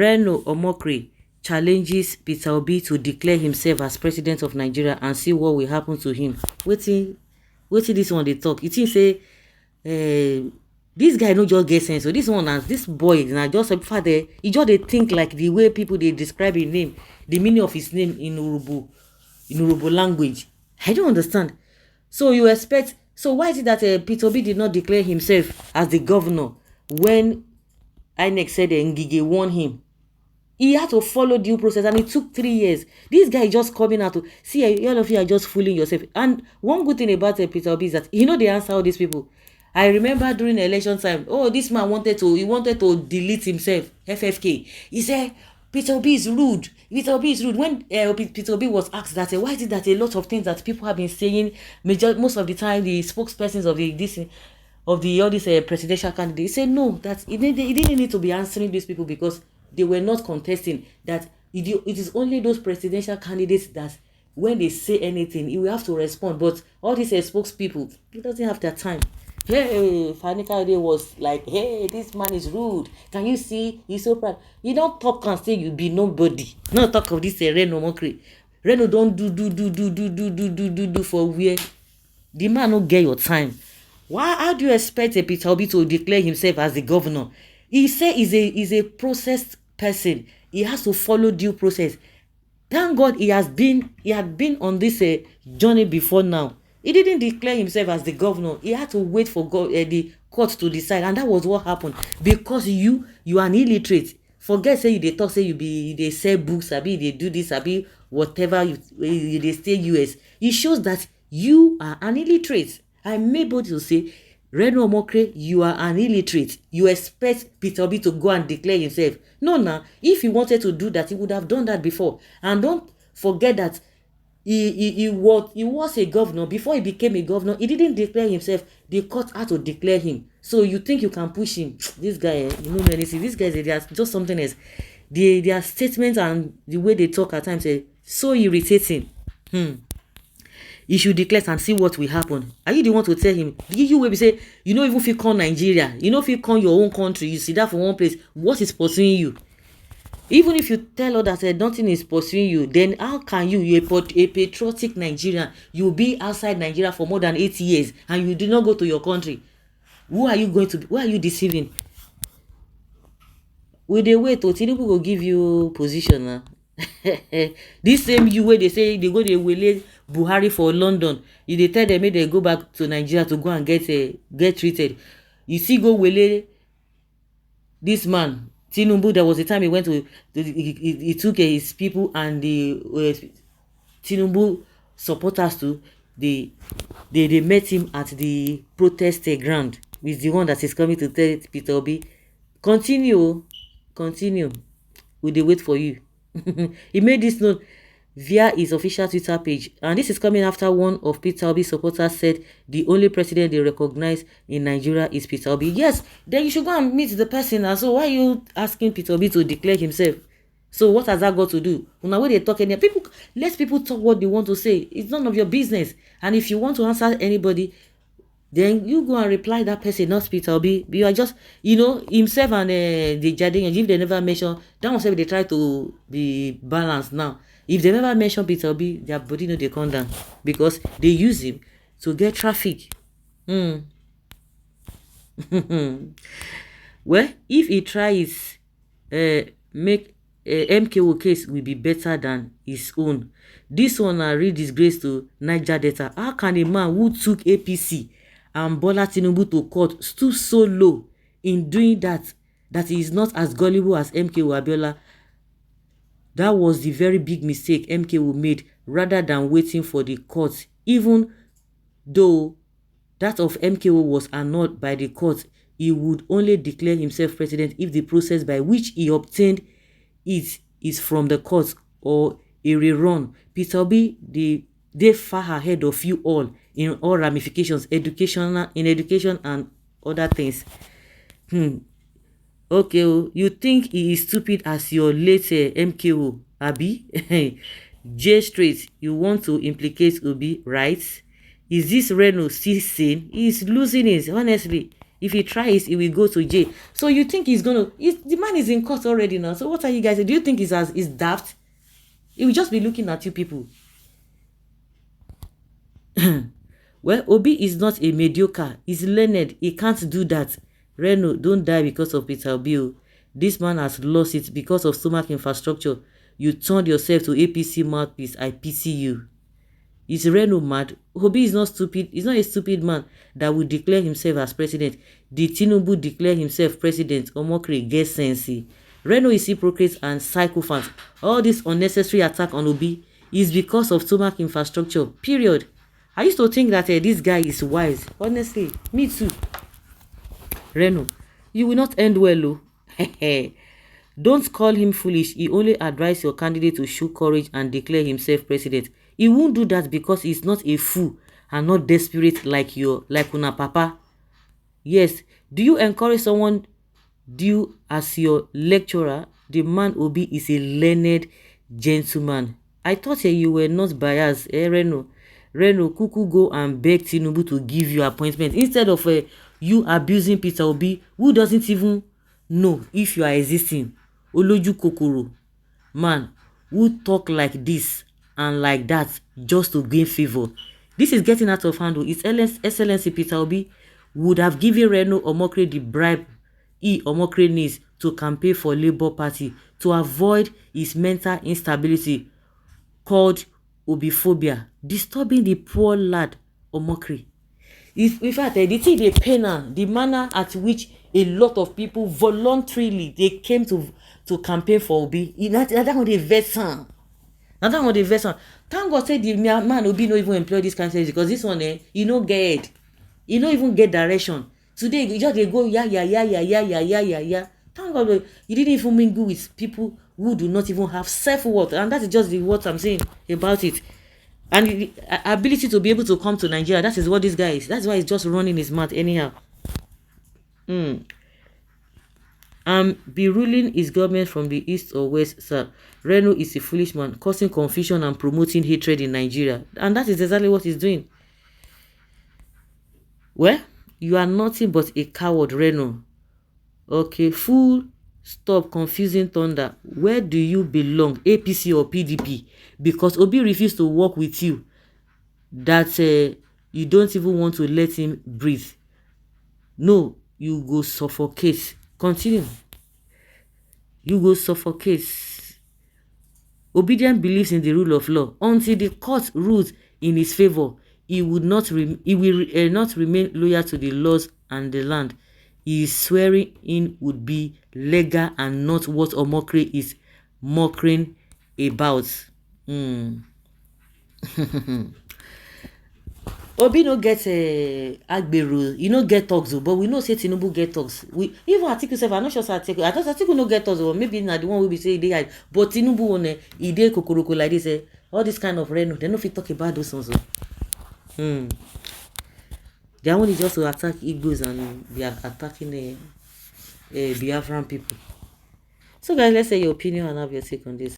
Reno Omokri challenges Peter Obi to declare himself as president of Nigeria and see what will happen to him. Wetin this one dey talk? You think say this guy no just get sense. So this one, as this boy na just a father, he just dey think like the way people dey describe his name, the meaning of his name in Urhobo language. I don't understand. So you expect, so why is it that Peter Obi did not declare himself as the governor when INEC said Ngige won him? He had to follow due process and it took 3 years. This guy is just coming out to see, all of you are just fooling yourself. And one good thing about Peter Obi is that he know the answer all these people. I remember during election time, this man wanted to delete himself, FFK. He said, Peter Obi is rude. Peter Obi is rude. When Peter Obi was asked that, why is it that a lot of things that people have been saying, most of the time, the spokespersons of all these presidential candidates, he said no, that he didn't need to be answering these people because they were not contesting. That it is only those presidential candidates that when they say anything, he will have to respond. But all these spokespeople, he doesn't have that time. Hey, Fanika was like, hey, this man is rude. Can you see? He's so proud. You don't talk and say you be nobody. No talk of this Reno Omokri. Reno don't do for where the man no get your time. How do you expect a Peter Obi to declare himself as the governor? He say he's a processed person. He has to follow due process. Thank God he had been on this journey before now. He didn't declare himself as the governor. He had to wait for the court to decide, and that was what happened. Because you are an illiterate. Forget say they talk, say they sell books, abi they do this, abi whatever they stay US. It shows that you are an illiterate. I'm able to say, Reno Omokri, you are an illiterate. You expect Peter Obi to go and declare himself. No. If he wanted to do that, he would have done that before. And don't forget that he was a governor. Before he became a governor, he didn't declare himself. The court had to declare him. So you think you can push him? This guy, you know, anything. These guys, they are just something else. Their statements and the way they talk at times are so irritating. You should declare and see what will happen. Are you the one to tell him? You will be say, you know, even if you call Nigeria, you know, if you call your own country, you see that for one place, what is pursuing you? Even if you tell others that nothing is pursuing you, then how can you a patriotic Nigerian, you be outside Nigeria for more than 8 years and you did not go to your country? Who are you going to be? Who are you deceiving? With the way to Tinubu will give you position now. This same you where they say they go, they will Buhari for London. If they tell them maybe they go back to Nigeria to go and get treated, you see go wele this man Tinubu. There was a time he went to he took his people and the Tinubu supporters to they met him at the protest ground with the one that is coming to tell Peter Obi continue we dey wait for you. He made this known via his official Twitter page, and this is coming after one of Peter Obi's supporters said the only president they recognize in Nigeria is Peter Obi. Yes, then you should go and meet the person. And so why are you asking Peter Obi to declare himself? So what has that got to do? Now when they talk any people, let people talk what they want to say. It's none of your business. And if you want to answer anybody, then you go and reply that person, not Peter Obi. You are just, himself and the Jardine, if they never mention, that one say they try to be balanced now. If they never mention Peter Obi, their body they come down because they use him to get traffic. Well, if he tries, make MKO case will be better than his own. This one a real disgrace to Niger Delta. How can a man who took APC and Bola Tinubu to court stoop so low in doing that he is not as gullible as MKO Abiola? That was the very big mistake MKO made, rather than waiting for the court. Even though that of MKO was annulled by the court, he would only declare himself president if the process by which he obtained it is from the court or a rerun. Peter Obi, they far ahead of you all in all ramifications, education and other things. Okay, you think he is stupid as your late MKO, Abi? J straight, you want to implicate Obi, right? Is this Reno still sane? He is losing it, honestly. If he tries, he will go to jail. So you think he's gonna? The man is in court already now. So what are you guys? Do you think he's daft? He will just be looking at you people. Well, Obi is not a mediocre. He's learned. He can't do that. Reno, don't die because of Peter Obi. This man has lost it because of stomach infrastructure. You turned yourself to APC mouthpiece. I pity you. Is Reno mad? Obi is not stupid. He's not a stupid man that will declare himself as president. Did Tinubu declare himself president? Omokri get sense. Reno is hypocrite and psychopath. All this unnecessary attack on Obi is because of stomach infrastructure. Period. I used to think that this guy is wise. Honestly, me too. Reno, you will not end well, oh. Don't call him foolish. He only advised your candidate to show courage and declare himself president. He won't do that because he's not a fool and not desperate like una papa. Yes, do you encourage someone due as your lecturer? The man Obi is a learned gentleman. I thought you were not biased, Reno. Reno, kuku go and beg Tinubu to give you appointment instead of you abusing Peter Obi, who doesn't even know if you are existing. Oloju kokoro man who talk like this and like that just to gain favor. This is getting out of hand. His Excellency Peter Obi would have given Reno Omokri the bribe Omokri needs to campaign for Labour Party to avoid his mental instability called obiphobia, disturbing the poor lad Omokri. In fact, the thing they pain the manner at which a lot of people voluntarily they came to campaign for Obi. That's what they vex. Now that one they vex. Thank God say the man Obi no even employ this kind of thing because this one he no get, he no even get direction. Today you just they go yeah. Thank God he didn't even mingle with people who do not even have self-worth, and that is just the what I'm saying about it. And the ability to be able to come to Nigeria, that is what this guy is. That's why he's just running his mouth anyhow. Be ruling his government from the east or west, sir. Reno is a foolish man, causing confusion and promoting hatred in Nigeria. And that is exactly what he's doing. Well, you are nothing but a coward, Reno. Okay, full stop confusing thunder. Where do you belong, APC or PDP? Because Obi refused to work with you, that you don't even want to let him breathe. No, you go suffocate. Continue. You go suffocate. Obedient believes in the rule of law. Until the court rules in his favor, he will not remain loyal to the laws and the land. His swearing in would be legal and not what Omokri is mocking about. Obi no get agbero, you no get talks, but we know say Tinubu get talks. We even Atiku sef, I no sure say Atiku no get talks, or maybe na the one we be say dey hide. But Tinubu one e dey kokoroko like this. All this kind of Reno, they no fit talk about those ones. Their own is just to attack Igbos and they are attacking the Biafran people. So guys, let's say your opinion and have your take on this.